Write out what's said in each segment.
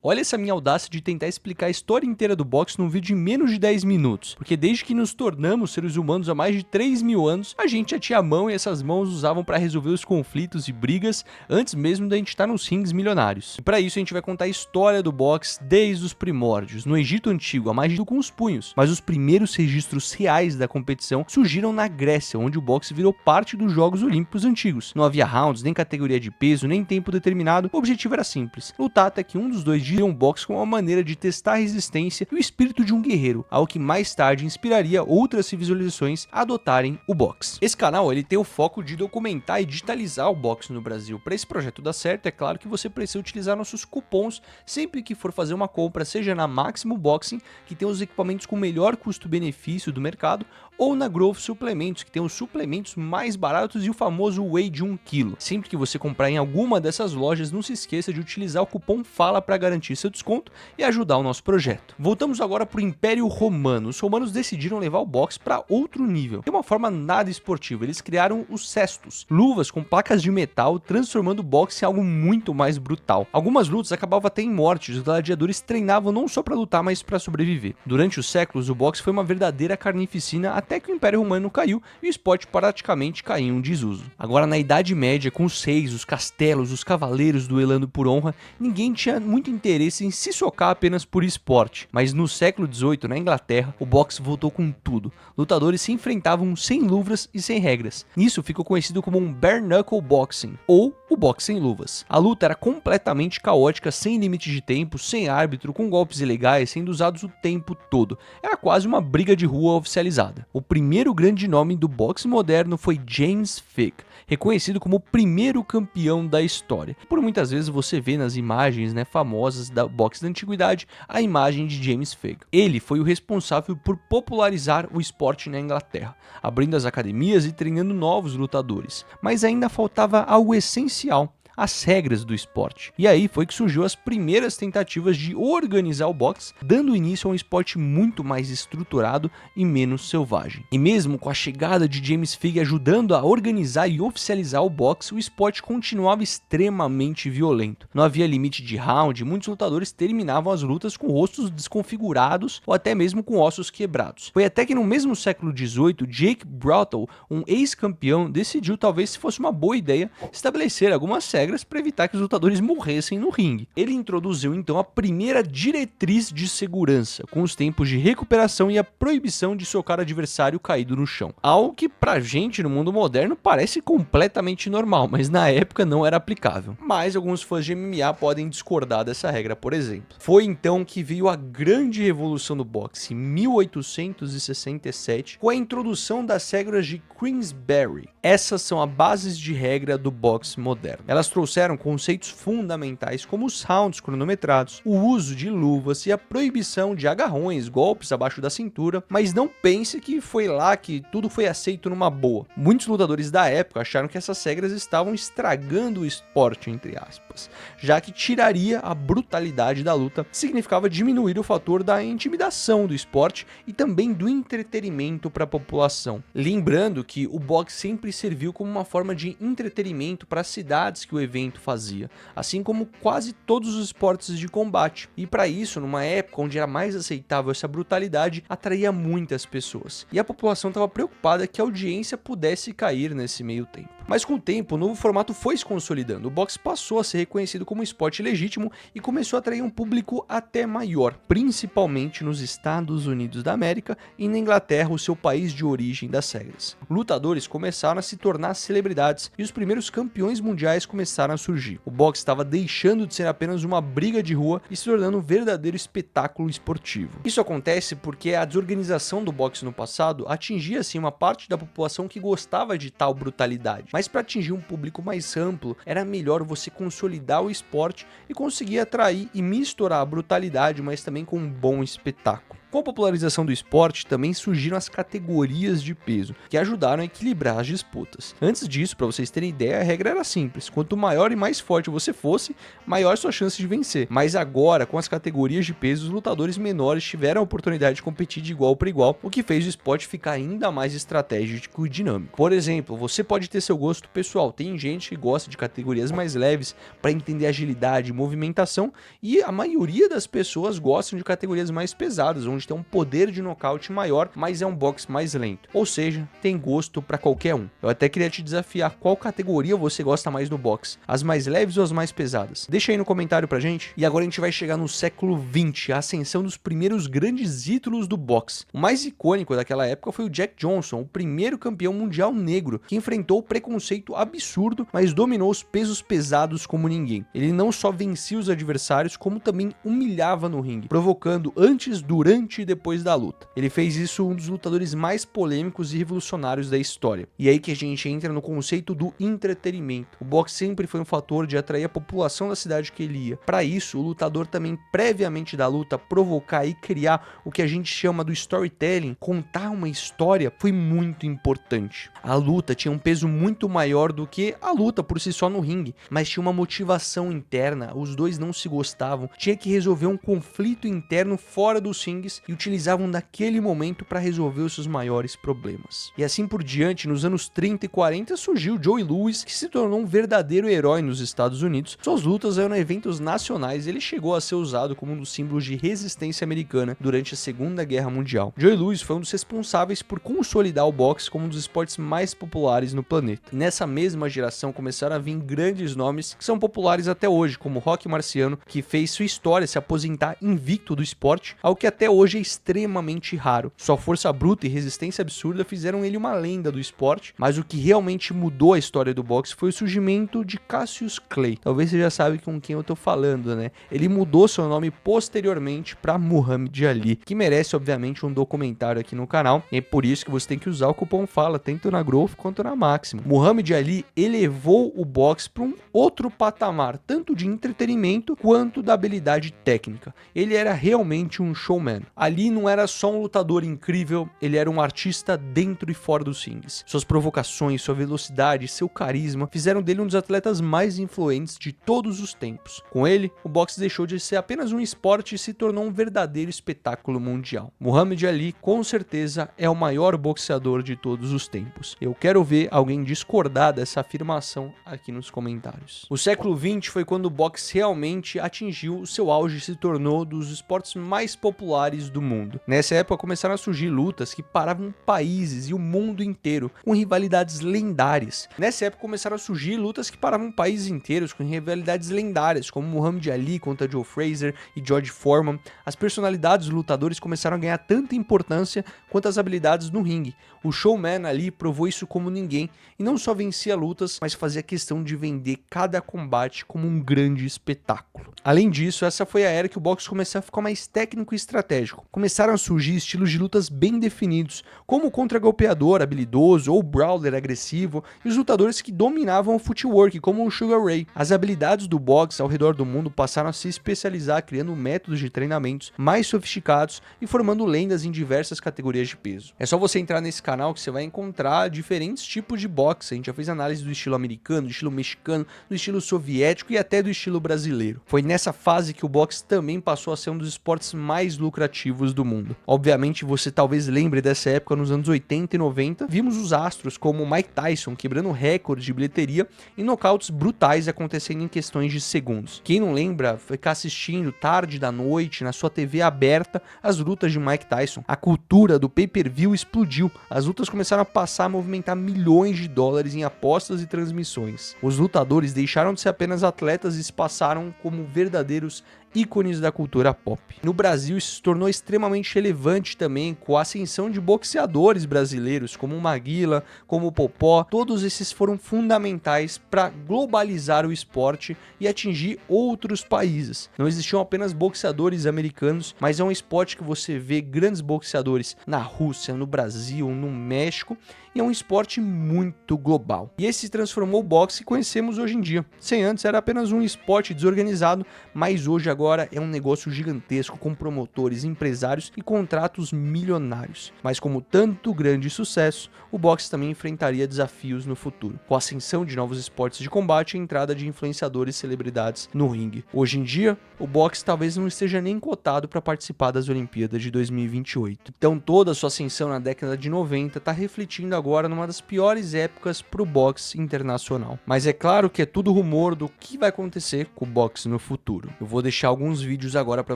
Olha essa minha audácia de tentar explicar a história inteira do boxe num vídeo de menos de 10 minutos, porque desde que nos tornamos seres humanos há mais de 3.000 anos, a gente já tinha mão e essas mãos usavam para resolver os conflitos e brigas antes mesmo da gente estar nos rings milionários. E para isso a gente vai contar a história do boxe desde os primórdios, no Egito Antigo, a mais com os punhos, mas os primeiros registros reais da competição surgiram na Grécia, onde o boxe virou parte dos Jogos Olímpicos antigos. Não havia rounds, nem categoria de peso, nem tempo determinado, o objetivo era simples, lutar até que um dos dois viam o boxe como uma maneira de testar a resistência e o espírito de um guerreiro, algo que mais tarde inspiraria outras civilizações a adotarem o boxe. Esse canal ele tem o foco de documentar e digitalizar o boxe no Brasil. Para esse projeto dar certo, é claro que você precisa utilizar nossos cupons sempre que for fazer uma compra, seja na Máximo Boxing, que tem os equipamentos com melhor custo-benefício do mercado, ou na Growth Suplementos, que tem os suplementos mais baratos e o famoso whey de 1 kg. Sempre que você comprar em alguma dessas lojas, não se esqueça de utilizar o cupom FALA para garantir seu desconto e ajudar o nosso projeto. Voltamos agora para o Império Romano. Os romanos decidiram levar o boxe para outro nível. De uma forma nada esportiva, eles criaram os cestos, luvas com placas de metal, transformando o boxe em algo muito mais brutal. Algumas lutas acabavam até em morte, os gladiadores treinavam não só para lutar, mas para sobreviver. Durante os séculos, o boxe foi uma verdadeira carnificina até que o Império Romano caiu e o esporte praticamente caiu em desuso. Agora, na Idade Média, com os reis, os castelos, os cavaleiros duelando por honra, ninguém tinha muito interesse em se socar apenas por esporte. Mas no século XVIII, na Inglaterra, o boxe voltou com tudo. Lutadores se enfrentavam sem luvas e sem regras. Isso ficou conhecido como um bare knuckle boxing, ou o boxe sem luvas. A luta era completamente caótica, sem limite de tempo, sem árbitro, com golpes ilegais sendo usados o tempo todo. Era quase uma briga de rua oficializada. O primeiro grande nome do boxe moderno foi James Figg, reconhecido como o primeiro campeão da história. Por muitas vezes você vê nas imagens famosas da boxe da antiguidade a imagem de James Figg. Ele foi o responsável por popularizar o esporte na Inglaterra, abrindo as academias e treinando novos lutadores. Mas ainda faltava algo essencial: as regras do esporte. E aí foi que surgiu as primeiras tentativas de organizar o boxe, dando início a um esporte muito mais estruturado e menos selvagem. E mesmo com a chegada de James Figg ajudando a organizar e oficializar o boxe, o esporte continuava extremamente violento. Não havia limite de round, muitos lutadores terminavam as lutas com rostos desconfigurados ou até mesmo com ossos quebrados. Foi até que no mesmo século XVIII, Jake Brottle, um ex-campeão, decidiu talvez se fosse uma boa ideia estabelecer algumas regras para evitar que os lutadores morressem no ringue. Ele introduziu então a primeira diretriz de segurança, com os tempos de recuperação e a proibição de socar adversário caído no chão. Algo que pra gente no mundo moderno parece completamente normal, mas na época não era aplicável. Mas alguns fãs de MMA podem discordar dessa regra, por exemplo. Foi então que veio a grande revolução do boxe, em 1867, com a introdução das regras de Queensberry. Essas são as bases de regra do boxe moderno. Elas trouxeram conceitos fundamentais como os rounds cronometrados, o uso de luvas e a proibição de agarrões, golpes abaixo da cintura, mas não pense que foi lá que tudo foi aceito numa boa. Muitos lutadores da época acharam que essas regras estavam estragando o esporte, entre aspas, já que tiraria a brutalidade da luta, significava diminuir o fator da intimidação do esporte e também do entretenimento para a população. Lembrando que o boxe sempre serviu como uma forma de entretenimento para as cidades que o evento fazia, assim como quase todos os esportes de combate. E para isso, numa época onde era mais aceitável essa brutalidade, atraía muitas pessoas. E a população estava preocupada que a audiência pudesse cair nesse meio tempo. Mas com o tempo, o novo formato foi se consolidando. O boxe passou a ser reconhecido como um esporte legítimo e começou a atrair um público até maior, principalmente nos Estados Unidos da América e na Inglaterra, o seu país de origem das regras. Lutadores começaram a se tornar celebridades e os primeiros campeões mundiais começaram a surgir. O boxe estava deixando de ser apenas uma briga de rua e se tornando um verdadeiro espetáculo esportivo. Isso acontece porque a desorganização do boxe no passado atingia assim uma parte da população que gostava de tal brutalidade. Mas para atingir um público mais amplo, era melhor você consolidar o esporte e conseguir atrair e misturar a brutalidade, mas também com um bom espetáculo. Com a popularização do esporte, também surgiram as categorias de peso, que ajudaram a equilibrar as disputas. Antes disso, para vocês terem ideia, a regra era simples: quanto maior e mais forte você fosse, maior sua chance de vencer. Mas agora, com as categorias de peso, os lutadores menores tiveram a oportunidade de competir de igual para igual, o que fez o esporte ficar ainda mais estratégico e dinâmico. Por exemplo, você pode ter seu gosto pessoal. Tem gente que gosta de categorias mais leves para entender agilidade e movimentação, e a maioria das pessoas gostam de categorias mais pesadas, onde tem um poder de nocaute maior, mas é um boxe mais lento. Ou seja, tem gosto para qualquer um. Eu até queria te desafiar: qual categoria você gosta mais no boxe? As mais leves ou as mais pesadas? Deixa aí no comentário pra gente. E agora a gente vai chegar no século XX, a ascensão dos primeiros grandes ídolos do boxe. O mais icônico daquela época foi o Jack Johnson, o primeiro campeão mundial negro, que enfrentou o preconceito absurdo, mas dominou os pesos pesados como ninguém. Ele não só vencia os adversários, como também humilhava no ringue, provocando antes, durante e depois da luta. Ele fez isso um dos lutadores mais polêmicos e revolucionários da história. E é aí que a gente entra no conceito do entretenimento. O boxe sempre foi um fator de atrair a população da cidade que ele ia. Para isso, o lutador também, previamente da luta, provocar e criar o que a gente chama do storytelling, contar uma história, foi muito importante. A luta tinha um peso muito maior do que a luta por si só no ringue, mas tinha uma motivação interna, os dois não se gostavam, tinha que resolver um conflito interno fora dos rings e utilizavam daquele momento para resolver os seus maiores problemas. E assim por diante, nos anos 30 e 40 surgiu Joe Louis, que se tornou um verdadeiro herói nos Estados Unidos. Suas lutas eram eventos nacionais e ele chegou a ser usado como um dos símbolos de resistência americana durante a Segunda Guerra Mundial. Joe Louis foi um dos responsáveis por consolidar o boxe como um dos esportes mais populares no planeta. E nessa mesma geração começaram a vir grandes nomes que são populares até hoje, como Rocky Marciano, que fez sua história se aposentar invicto do esporte, algo que até hoje é extremamente raro. Sua força bruta e resistência absurda fizeram ele uma lenda do esporte, mas o que realmente mudou a história do boxe foi o surgimento de Cassius Clay. Talvez você já sabe com quem eu tô falando, né? Ele mudou seu nome posteriormente para Muhammad Ali, que merece obviamente um documentário aqui no canal, e é por isso que você tem que usar o cupom FALA, tanto na Growth quanto na Máximo. Muhammad Ali elevou o boxe para um outro patamar, tanto de entretenimento quanto da habilidade técnica. Ele era realmente um showman. Ali não era só um lutador incrível, ele era um artista dentro e fora dos rings. Suas provocações, sua velocidade, seu carisma fizeram dele um dos atletas mais influentes de todos os tempos. Com ele, o boxe deixou de ser apenas um esporte e se tornou um verdadeiro espetáculo mundial. Muhammad Ali, com certeza, é o maior boxeador de todos os tempos. Eu quero ver alguém discordar dessa afirmação aqui nos comentários. O século XX foi quando o boxe realmente atingiu o seu auge e se tornou dos esportes mais populares do mundo. Nessa época começaram a surgir lutas que paravam países e o mundo inteiro, com rivalidades lendárias. Nessa época começaram a surgir lutas que paravam países inteiros, com rivalidades lendárias, como Muhammad Ali contra Joe Frazier e George Foreman. As personalidades dos lutadores começaram a ganhar tanta importância quanto as habilidades no ringue. O showman ali provou isso como ninguém, e não só vencia lutas, mas fazia questão de vender cada combate como um grande espetáculo. Além disso, essa foi a era que o boxe começou a ficar mais técnico e estratégico. Começaram a surgir estilos de lutas bem definidos, como o contra-golpeador habilidoso ou o brawler agressivo, e os lutadores que dominavam o footwork, como o Sugar Ray. As habilidades do boxe ao redor do mundo passaram a se especializar, criando métodos de treinamentos mais sofisticados e formando lendas em diversas categorias de peso. É só você entrar nesse canal que você vai encontrar diferentes tipos de boxe. A gente já fez análise do estilo americano, do estilo mexicano, do estilo soviético e até do estilo brasileiro. Foi nessa fase que o boxe também passou a ser um dos esportes mais lucrativos do mundo. Obviamente você talvez lembre dessa época nos anos 80 e 90, vimos os astros como Mike Tyson quebrando recordes de bilheteria e nocautes brutais acontecendo em questões de segundos. Quem não lembra, ficar assistindo tarde da noite na sua TV aberta as lutas de Mike Tyson. A cultura do pay-per-view explodiu. As lutas começaram a passar a movimentar milhões de dólares em apostas e transmissões. Os lutadores deixaram de ser apenas atletas e se passaram como verdadeiros ícones da cultura pop. No Brasil, isso se tornou extremamente relevante também com a ascensão de boxeadores brasileiros, como o Maguila, como o Popó. Todos esses foram fundamentais para globalizar o esporte e atingir outros países. Não existiam apenas boxeadores americanos, mas é um esporte que você vê grandes boxeadores na Rússia, no Brasil, no México, e é um esporte muito global. E esse se transformou o boxe que conhecemos hoje em dia. Sem antes era apenas um esporte desorganizado, mas hoje agora é um negócio gigantesco com promotores, empresários e contratos milionários. Mas como tanto grande sucesso, o boxe também enfrentaria desafios no futuro, com a ascensão de novos esportes de combate e a entrada de influenciadores e celebridades no ringue. Hoje em dia, o boxe talvez não esteja nem cotado para participar das Olimpíadas de 2028. Então toda a sua ascensão na década de 90 está refletindo agora numa das piores épocas para o boxe internacional. Mas é claro que é tudo rumor do que vai acontecer com o boxe no futuro. Eu vou deixar alguns vídeos agora para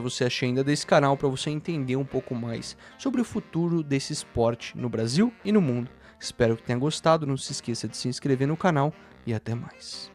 você assistir ainda desse canal para você entender um pouco mais sobre o futuro desse esporte no Brasil e no mundo. Espero que tenha gostado, não se esqueça de se inscrever no canal e até mais.